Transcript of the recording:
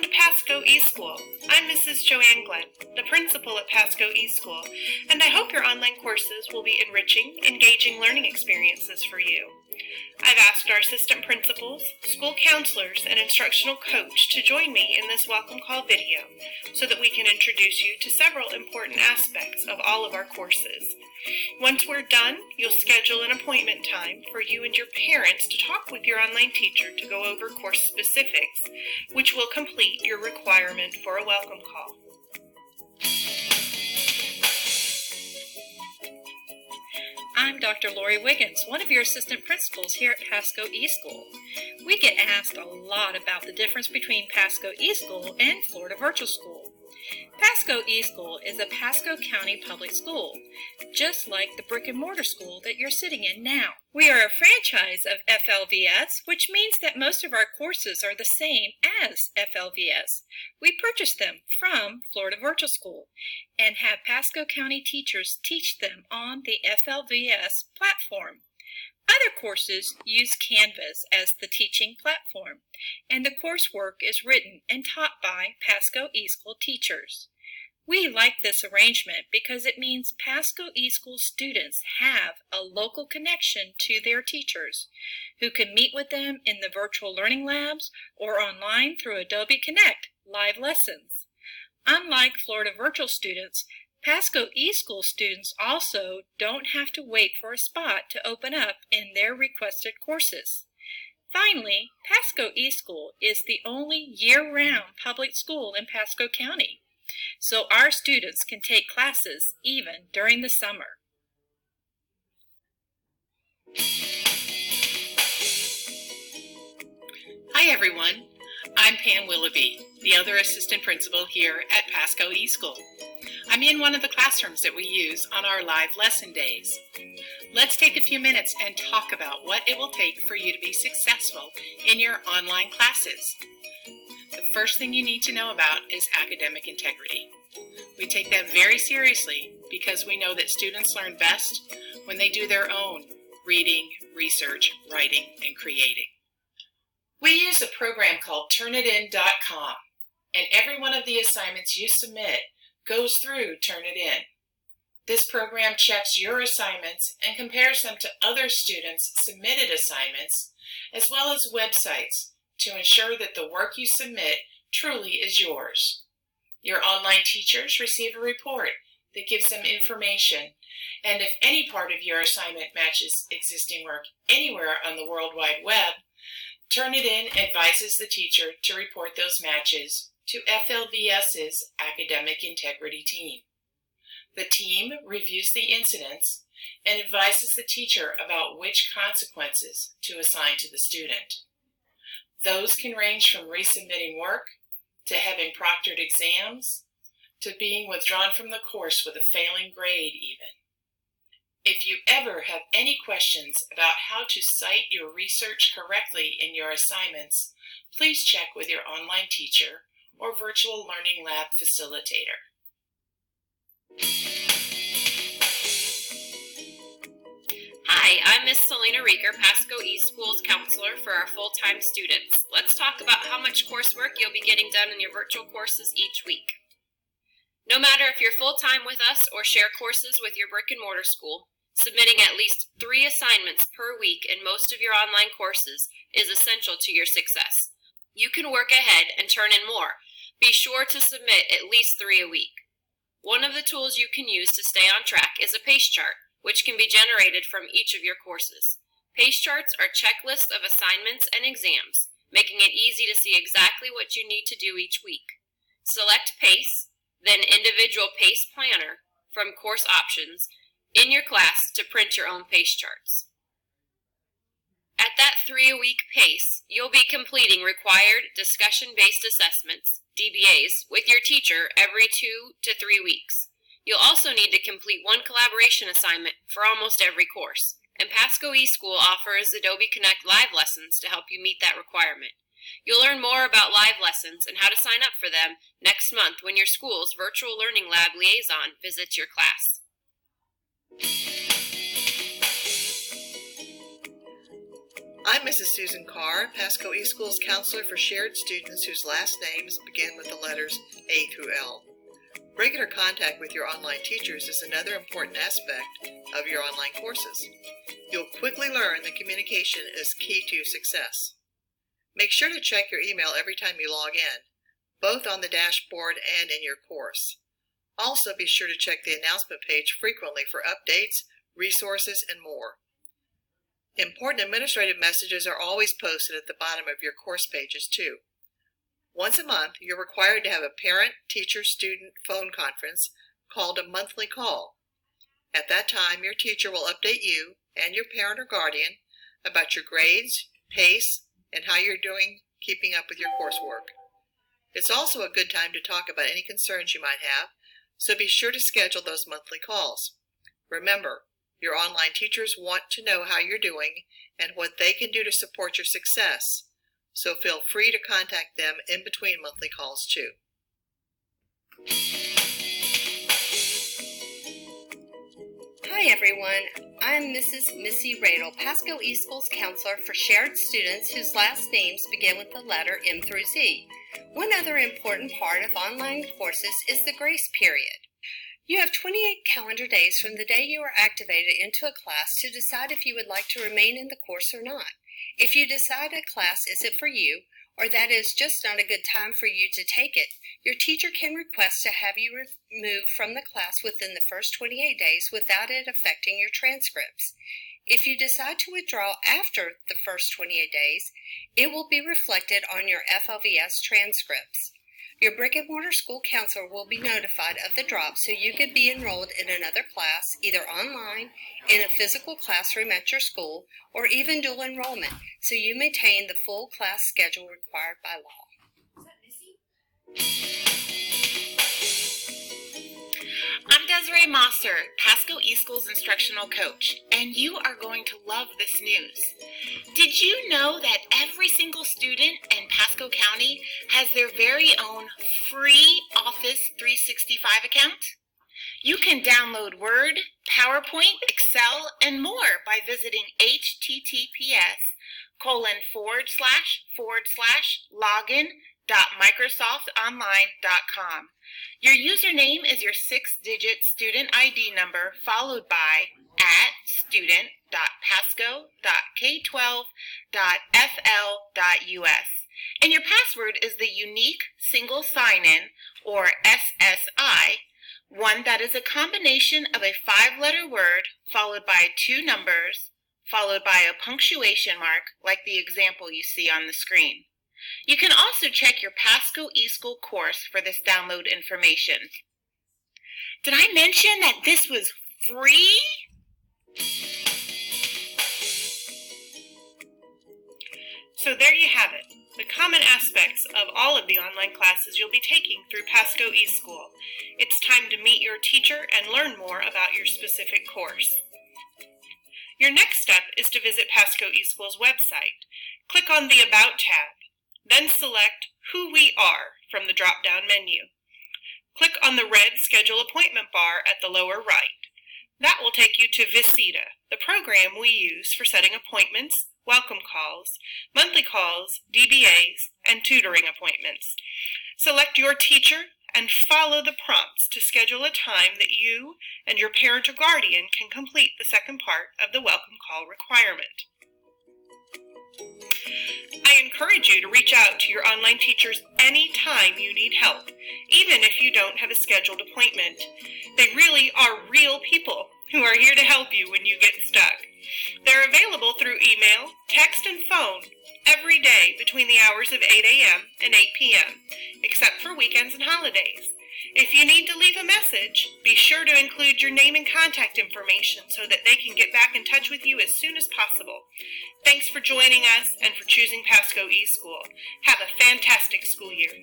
to Pasco eSchool. I'm Mrs. Joanne Glenn, the principal at Pasco eSchool, and I hope your online courses will be enriching, engaging learning experiences for you. I've asked our assistant principals, school counselors, and instructional coach to join me in this welcome call video so that we can introduce you to several important aspects of all of our courses. Once we're done, you'll schedule an appointment time for you and your parents to talk with your online teacher to go over course specifics, which will complete your requirement for a welcome call. I'm Dr. Lori Wiggins, one of your assistant principals here at Pasco eSchool. We get asked a lot about the difference between Pasco eSchool and Florida Virtual School. Pasco eSchool is a Pasco County public school, just like the brick and mortar school that you're sitting in now. We are a franchise of FLVS, which means that most of our courses are the same as FLVS. We purchased them from Florida Virtual School and have Pasco County teachers teach them on the FLVS platform. Other courses use Canvas as the teaching platform, and the coursework is written and taught by Pasco eSchool teachers. We like this arrangement because it means Pasco eSchool students have a local connection to their teachers who can meet with them in the virtual learning labs or online through Adobe Connect live lessons. Unlike Florida Virtual students, Pasco eSchool students also don't have to wait for a spot to open up in their requested courses. Finally, Pasco eSchool is the only year-round public school in Pasco County, so our students can take classes even during the summer. Hi everyone, I'm Pam Willoughby, the other assistant principal here at Pasco eSchool. I'm in one of the classrooms that we use on our live lesson days. Let's take a few minutes and talk about what it will take for you to be successful in your online classes. The first thing you need to know about is academic integrity. We take that very seriously because we know that students learn best when they do their own reading, research, writing, and creating. We use a program called Turnitin.com, and every one of the assignments you submit goes through Turnitin. This program checks your assignments and compares them to other students' submitted assignments, as well as websites, to ensure that the work you submit truly is yours. Your online teachers receive a report that gives them information, and if any part of your assignment matches existing work anywhere on the World Wide Web, Turnitin advises the teacher to report those matches to FLVS's Academic Integrity Team. The team reviews the incidents and advises the teacher about which consequences to assign to the student. Those can range from resubmitting work, to having proctored exams, to being withdrawn from the course with a failing grade even. If you ever have any questions about how to cite your research correctly in your assignments, please check with your online teacher or virtual learning lab facilitator. Hi, I'm Miss Selena Rieger, Pasco eSchool's counselor for our full-time students. Let's talk about how much coursework you'll be getting done in your virtual courses each week. No matter if you're full-time with us or share courses with your brick-and-mortar school, submitting at least 3 assignments per week in most of your online courses is essential to your success. You can work ahead and turn in more. Be sure to submit at least 3 a week. One of the tools you can use to stay on track is a pace chart, which can be generated from each of your courses. Pace charts are checklists of assignments and exams, making it easy to see exactly what you need to do each week. Select PACE, then Individual PACE Planner from Course Options in your class to print your own pace charts. At that 3-a-week pace, you'll be completing required discussion-based assessments, DBAs, with your teacher every 2 to 3 weeks. You'll also need to complete 1 collaboration assignment for almost every course, and Pasco eSchool offers Adobe Connect live lessons to help you meet that requirement. You'll learn more about live lessons and how to sign up for them next month when your school's Virtual Learning Lab liaison visits your class. I'm Mrs. Susan Carr, Pasco East Schools counselor for shared students whose last names begin with the letters A through L. Regular contact with your online teachers is another important aspect of your online courses. You'll quickly learn that communication is key to success. Make sure to check your email every time you log in, both on the dashboard and in your course. Also, be sure to check the announcement page frequently for updates, resources, and more. Important administrative messages are always posted at the bottom of your course pages, too. Once a month, you're required to have a parent-teacher-student phone conference called a monthly call. At that time, your teacher will update you and your parent or guardian about your grades, pace, and how you're doing keeping up with your coursework. It's also a good time to talk about any concerns you might have, so be sure to schedule those monthly calls. Remember, your online teachers want to know how you're doing and what they can do to support your success, so feel free to contact them in between monthly calls too. Hi everyone, I'm Mrs. Missy Radel, Pasco East Schools counselor for shared students whose last names begin with the letter M through Z. One other important part of online courses is the grace period. You have 28 calendar days from the day you are activated into a class to decide if you would like to remain in the course or not. If you decide a class isn't for you, or that is just not a good time for you to take it, your teacher can request to have you removed from the class within the first 28 days without it affecting your transcripts. If you decide to withdraw after the first 28 days, it will be reflected on your FLVS transcripts. Your brick-and-mortar school counselor will be notified of the drop so you can be enrolled in another class, either online, in a physical classroom at your school, or even dual enrollment, so you maintain the full class schedule required by law. I'm Desiree Mosser, Pasco East Schools instructional coach, and you are going to love this news. Did you know that every single student in Pasco County has their very own free Office 365 account? You can download Word, PowerPoint, Excel, and more by visiting https://login.microsoftonline.com. Your username is your 6-digit student ID number followed by @student.pasco.k12.fl.us. And your password is the unique single sign-in, or SSI, one that is a combination of a 5-letter word followed by 2 numbers followed by a punctuation mark like the example you see on the screen. You can also check your Pasco eSchool course for this download information. Did I mention that this was free? So there you have it, the common aspects of all of the online classes you'll be taking through Pasco eSchool. It's time to meet your teacher and learn more about your specific course. Your next step is to visit Pasco eSchool's website. Click on the About tab, then select Who We Are from the drop-down menu. Click on the red Schedule Appointment bar at the lower right. That will take you to Visita, the program we use for setting appointments, welcome calls, monthly calls, DBAs, and tutoring appointments. Select your teacher and follow the prompts to schedule a time that you and your parent or guardian can complete the second part of the welcome call requirement. I encourage you to reach out to your online teachers anytime you need help, even if you don't have a scheduled appointment. They really are real people who are here to help you when you get stuck. They're available through email, text, and phone every day between the hours of 8 a.m. and 8 p.m., except for weekends and holidays. If you need to leave a message, be sure to include your name and contact information so that they can get back in touch with you as soon as possible. Thanks for joining us and for choosing Pasco eSchool. Have a fantastic school year.